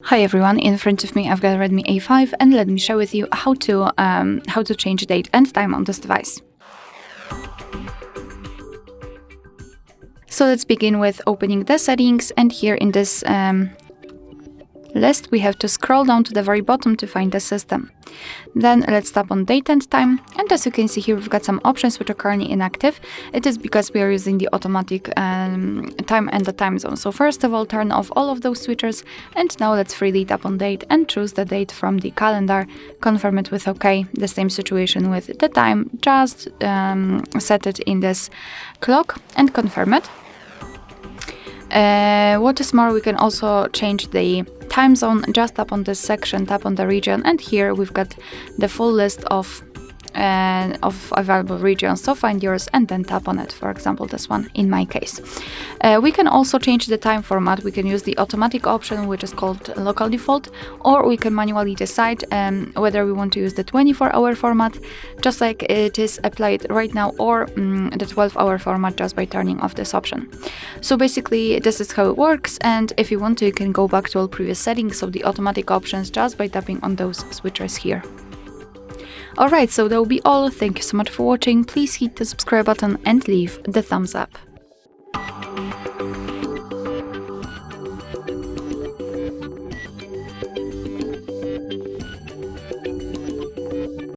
Hi everyone, in front of me I've got a Redmi A5 and let me share with you how to change date and time on this device. So let's begin with opening the settings, and here in this list we have to scroll down to the very bottom to find the system. Then let's tap on date and time, and as you can see here we've got some options which are currently inactive. It is because we are using the automatic time and the time zone. So first of all, turn off all of those switchers, and now let's freely tap on date and choose the date from the calendar, confirm it with OK. The same situation with the time, just set it in this clock and confirm it. What is more, we can also change the time zone. Just tap on this section, tap on the region, and here we've got the full list of available regions. So find yours and then tap on it, for example this one in my case. We can also change the time format. We can use the automatic option, which is called local default, or we can manually decide whether we want to use the 24-hour format, just like it is applied right now, or the 12-hour format, just by turning off this option. So basically this is how it works, and if you want to, you can go back to all previous settings of the automatic options just by tapping on those switchers here. Alright, so that will be all. Thank you so much for watching. Please hit the subscribe button and leave the thumbs up.